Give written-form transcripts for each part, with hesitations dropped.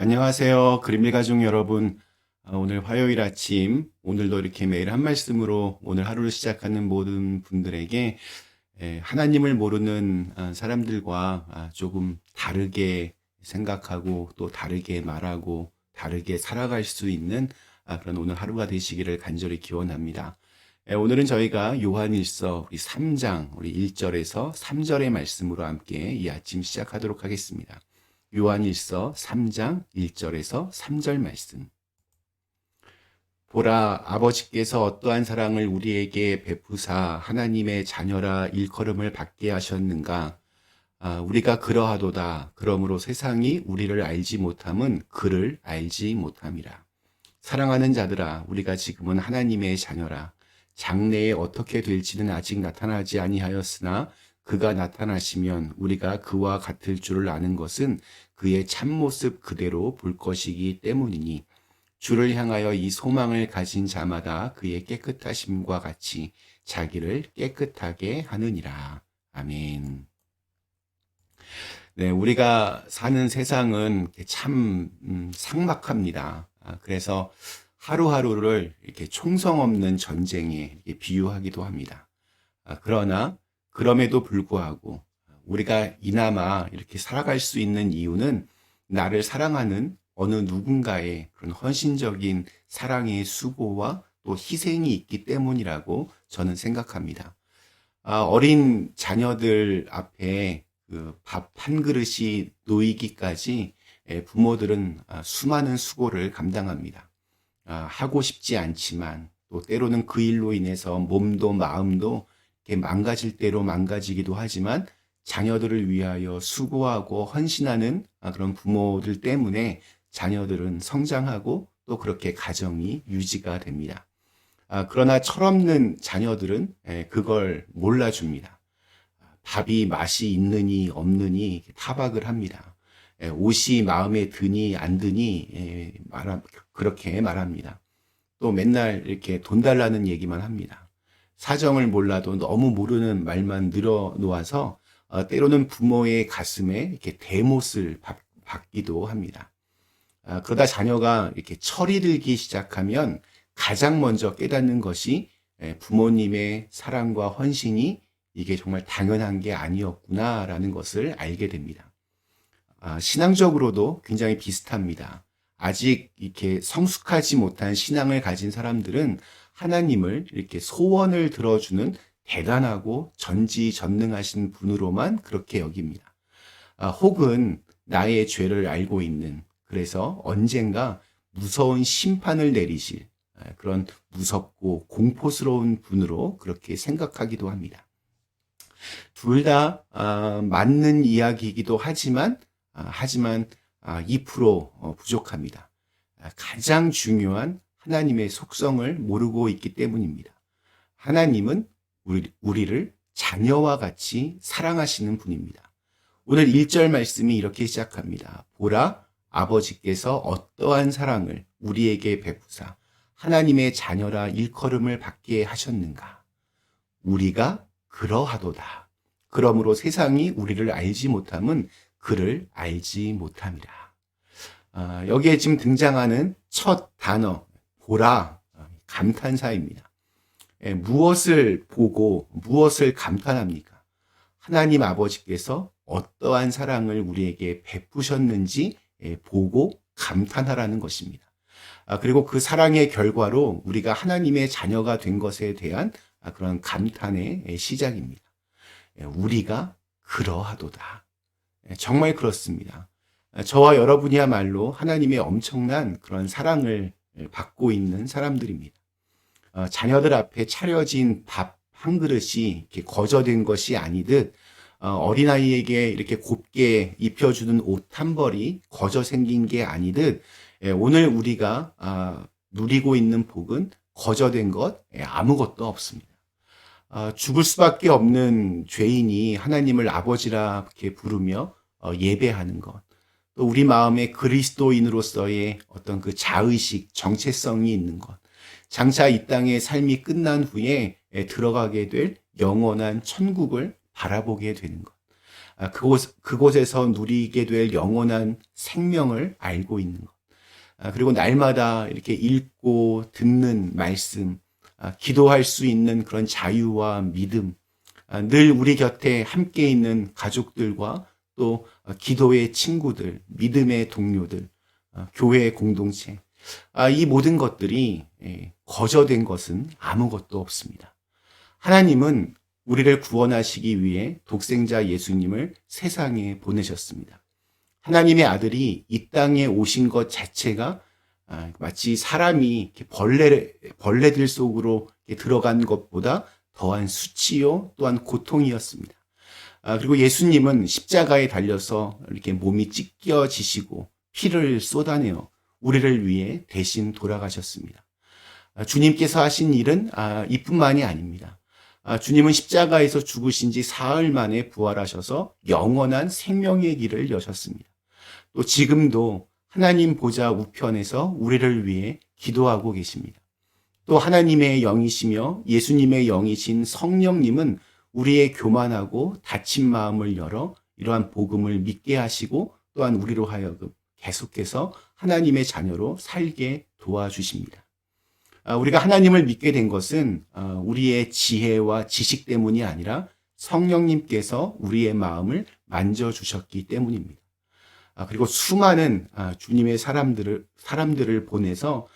안녕하세요. 그림의 가족 여러분. 오늘 화요일 아침, 오늘도 이렇게 매일 한 말씀으로 오늘 하루를 시작하는 모든 분들에게 하나님을 모르는 사람들과 조금 다르게 생각하고 또 다르게 말하고 다르게 살아갈 수 있는 그런 오늘 하루가 되시기를 간절히 기원합니다. 오늘은 저희가 요한일서 우리 3장, 우리 1절에서 3절의 말씀으로 함께 이 아침 시작하도록 하겠습니다. 요한일서 3장 1절에서 3절 말씀. 보라, 아버지께서 어떠한 사랑을 우리에게 베푸사 하나님의 자녀라 일컬음을 받게 하셨는가? 우리가 그러하도다. 그러므로 세상이 우리를 알지 못함은 그를 알지 못함이라. 사랑하는 자들아, 우리가 지금은 하나님의 자녀라. 장래에 어떻게 될지는 아직 나타나지 아니하였으나 그가 나타나시면 우리가 그와 같을 줄을 아는 것은 그의 참모습 그대로 볼 것이기 때문이니 주를 향하여 이 소망을 가진 자마다 그의 깨끗하심과 같이 자기를 깨끗하게 하느니라. 아멘. 네, 우리가 사는 세상은 참 삭막합니다. 그래서 하루하루를 이렇게 총성 없는 전쟁에 비유하기도 합니다. 그러나 그럼에도 불구하고 우리가 이나마 이렇게 살아갈 수 있는 이유는 나를 사랑하는 어느 누군가의 그런 헌신적인 사랑의 수고와 또 희생이 있기 때문이라고 저는 생각합니다. 어린 자녀들 앞에 그 밥 한 그릇이 놓이기까지 부모들은 수많은 수고를 감당합니다. 하고 싶지 않지만 또 때로는 그 일로 인해서 몸도 마음도 망가질 대로 망가지기도 하지만 자녀들을 위하여 수고하고 헌신하는 그런 부모들 때문에 자녀들은 성장하고 또 그렇게 가정이 유지가 됩니다. 그러나 철없는 자녀들은 그걸 몰라줍니다. 밥이 맛이 있느니 없느니 타박을 합니다. 옷이 마음에 드니 안 드니 그렇게 말합니다. 또 맨날 이렇게 돈 달라는 얘기만 합니다. 사정을 몰라도 너무 모르는 말만 늘어놓아서 때로는 부모의 가슴에 이렇게 대못을 받기도 합니다. 그러다 자녀가 이렇게 철이 들기 시작하면 가장 먼저 깨닫는 것이 부모님의 사랑과 헌신이 이게 정말 당연한 게 아니었구나라는 것을 알게 됩니다. 신앙적으로도 굉장히 비슷합니다. 아직 이렇게 성숙하지 못한 신앙을 가진 사람들은 하나님을 이렇게 소원을 들어주는 대단하고 전지전능하신 분으로만 그렇게 여깁니다. 혹은 나의 죄를 알고 있는, 그래서 언젠가 무서운 심판을 내리실 그런 무섭고 공포스러운 분으로 그렇게 생각하기도 합니다. 둘 다 맞는 이야기이기도 하지만 2% 부족합니다. 가장 중요한 하나님의 속성을 모르고 있기 때문입니다. 하나님은 우리를 자녀와 같이 사랑하시는 분입니다. 오늘 1절 말씀이 이렇게 시작합니다. 보라, 아버지께서 어떠한 사랑을 우리에게 베푸사 하나님의 자녀라 일컬음을 받게 하셨는가. 우리가 그러하도다. 그러므로 세상이 우리를 알지 못함은 그를 알지 못함이라. 여기에 지금 등장하는 첫 단어, 보라, 감탄사입니다. 무엇을 보고 무엇을 감탄합니까? 하나님 아버지께서 어떠한 사랑을 우리에게 베푸셨는지 보고 감탄하라는 것입니다. 그리고 그 사랑의 결과로 우리가 하나님의 자녀가 된 것에 대한 그런 감탄의 시작입니다. 우리가 그러하도다. 정말 그렇습니다. 저와 여러분이야말로 하나님의 엄청난 그런 사랑을 받고 있는 사람들입니다. 자녀들 앞에 차려진 밥 한 그릇이 이렇게 거저된 것이 아니듯 어린아이에게 이렇게 곱게 입혀주는 옷 한 벌이 거저 생긴 게 아니듯 오늘 우리가 누리고 있는 복은 거저된 것 아무것도 없습니다. 죽을 수밖에 없는 죄인이 하나님을 아버지라 이렇게 부르며 예배하는 것, 또 우리 마음에 그리스도인으로서의 어떤 그 자의식, 정체성이 있는 것, 장차 이 땅의 삶이 끝난 후에 들어가게 될 영원한 천국을 바라보게 되는 것. 그곳에서 누리게 될 영원한 생명을 알고 있는 것. 그리고 날마다 이렇게 읽고 듣는 말씀, 기도할 수 있는 그런 자유와 믿음, 늘 우리 곁에 함께 있는 가족들과 또 기도의 친구들, 믿음의 동료들, 교회의 공동체, 이 모든 것들이 거저된 것은 아무것도 없습니다. 하나님은 우리를 구원하시기 위해 독생자 예수님을 세상에 보내셨습니다. 하나님의 아들이 이 땅에 오신 것 자체가 마치 사람이 벌레들 속으로 들어간 것보다 더한 수치요 또한 고통이었습니다. 그리고 예수님은 십자가에 달려서 이렇게 몸이 찢겨지시고 피를 쏟아내어 우리를 위해 대신 돌아가셨습니다. 주님께서 하신 일은 이뿐만이 아닙니다. 주님은 십자가에서 죽으신 지 사흘 만에 부활하셔서 영원한 생명의 길을 여셨습니다. 또 지금도 하나님 보좌 우편에서 우리를 위해 기도하고 계십니다. 또 하나님의 영이시며 예수님의 영이신 성령님은 우리의 교만하고 닫힌 마음을 열어 이러한 복음을 믿게 하시고 또한 우리로 하여금 계속해서 하나님의 자녀로 살게 도와주십니다. 우리가 하나님을 믿게 된 것은 우리의 지혜와 지식 때문이 아니라 성령님께서 우리의 마음을 만져주셨기 때문입니다. 그리고 수많은 주님의 사람들을 보내서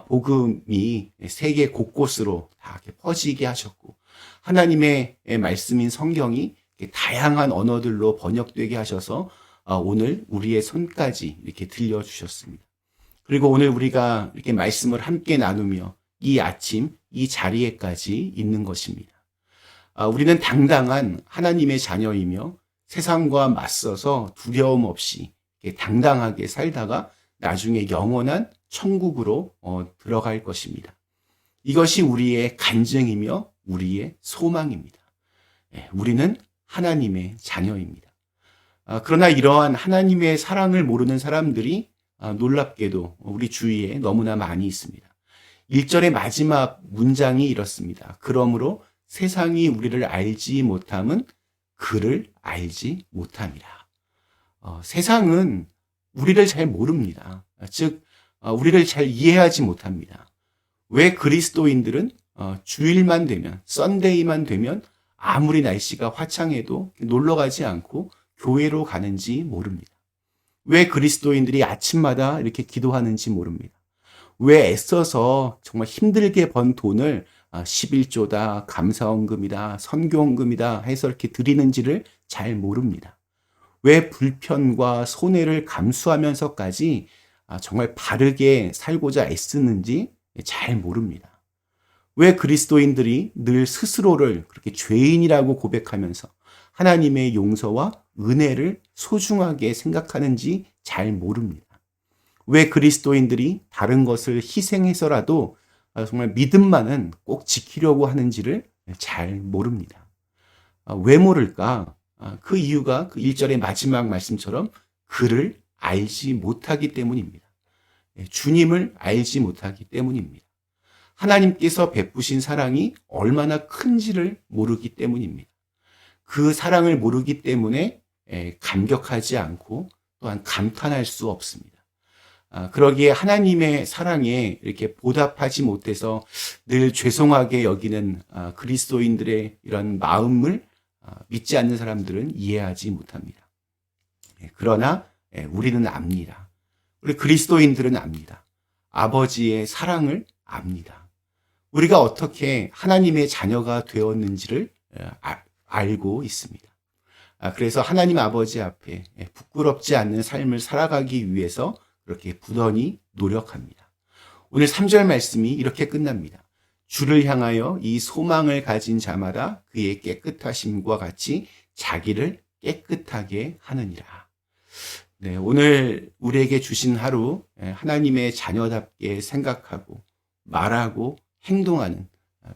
복음이 세계 곳곳으로 다 퍼지게 하셨고, 하나님의 말씀인 성경이 다양한 언어들로 번역되게 하셔서 오늘 우리의 손까지 이렇게 들려주셨습니다. 그리고 오늘 우리가 이렇게 말씀을 함께 나누며 이 아침 이 자리에까지 있는 것입니다. 우리는 당당한 하나님의 자녀이며 세상과 맞서서 두려움 없이 당당하게 살다가 나중에 영원한 천국으로 들어갈 것입니다. 이것이 우리의 간증이며 우리의 소망입니다. 우리는 하나님의 자녀입니다. 그러나 이러한 하나님의 사랑을 모르는 사람들이 놀랍게도 우리 주위에 너무나 많이 있습니다. 1절의 마지막 문장이 이렇습니다. 그러므로 세상이 우리를 알지 못함은 그를 알지 못함이라. 세상은 우리를 잘 모릅니다. 즉 우리를 잘 이해하지 못합니다. 왜 그리스도인들은 주일만 되면, 썬데이만 되면 아무리 날씨가 화창해도 놀러 가지 않고 교회로 가는지 모릅니다. 왜 그리스도인들이 아침마다 이렇게 기도하는지 모릅니다. 왜 애써서 정말 힘들게 번 돈을 11조다, 감사원금이다, 선교원금이다 해서 이렇게 드리는지를 잘 모릅니다. 왜 불편과 손해를 감수하면서까지 정말 바르게 살고자 애쓰는지 잘 모릅니다. 왜 그리스도인들이 늘 스스로를 그렇게 죄인이라고 고백하면서 하나님의 용서와 은혜를 소중하게 생각하는지 잘 모릅니다. 왜 그리스도인들이 다른 것을 희생해서라도 정말 믿음만은 꼭 지키려고 하는지를 잘 모릅니다. 왜 모를까? 그 이유가 그 1절의 마지막 말씀처럼 그를 알지 못하기 때문입니다. 주님을 알지 못하기 때문입니다. 하나님께서 베푸신 사랑이 얼마나 큰지를 모르기 때문입니다. 그 사랑을 모르기 때문에 감격하지 않고 또한 감탄할 수 없습니다. 그러기에 하나님의 사랑에 이렇게 보답하지 못해서 늘 죄송하게 여기는 그리스도인들의 이런 마음을 믿지 않는 사람들은 이해하지 못합니다. 그러나 우리는 압니다. 우리 그리스도인들은 압니다. 아버지의 사랑을 압니다. 우리가 어떻게 하나님의 자녀가 되었는지를 알고 있습니다. 그래서 하나님 아버지 앞에 부끄럽지 않는 삶을 살아가기 위해서 그렇게 부단히 노력합니다. 오늘 3절 말씀이 이렇게 끝납니다. 주를 향하여 이 소망을 가진 자마다 그의 깨끗하심과 같이 자기를 깨끗하게 하느니라. 네, 오늘 우리에게 주신 하루 하나님의 자녀답게 생각하고 말하고 행동하는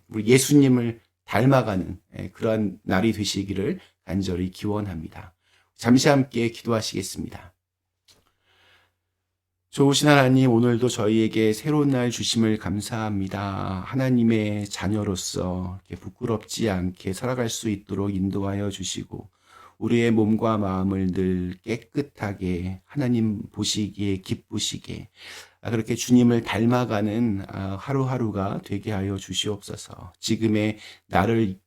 우리 예수님을 닮아가는 그러한 날이 되시기를 간절히 기원합니다. 잠시 함께 기도하시겠습니다. 좋으신 하나님, 오늘도 저희에게 새로운 날 주심을 감사합니다. 하나님의 자녀로서 부끄럽지 않게 살아갈 수 있도록 인도하여 주시고 우리의 몸과 마음을 늘 깨끗하게 하나님 보시기에 기쁘시게 그렇게 주님을 닮아가는 하루하루가 되게 하여 주시옵소서. 지금의 나를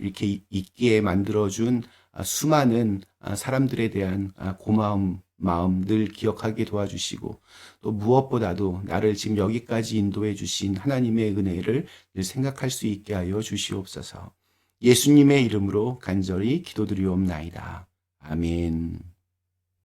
이렇게 있게 만들어준 수많은 사람들에 대한 고마운 마음 늘 기억하게 도와주시고 또 무엇보다도 나를 지금 여기까지 인도해 주신 하나님의 은혜를 늘 생각할 수 있게 하여 주시옵소서. 예수님의 이름으로 간절히 기도드리옵나이다. 아멘.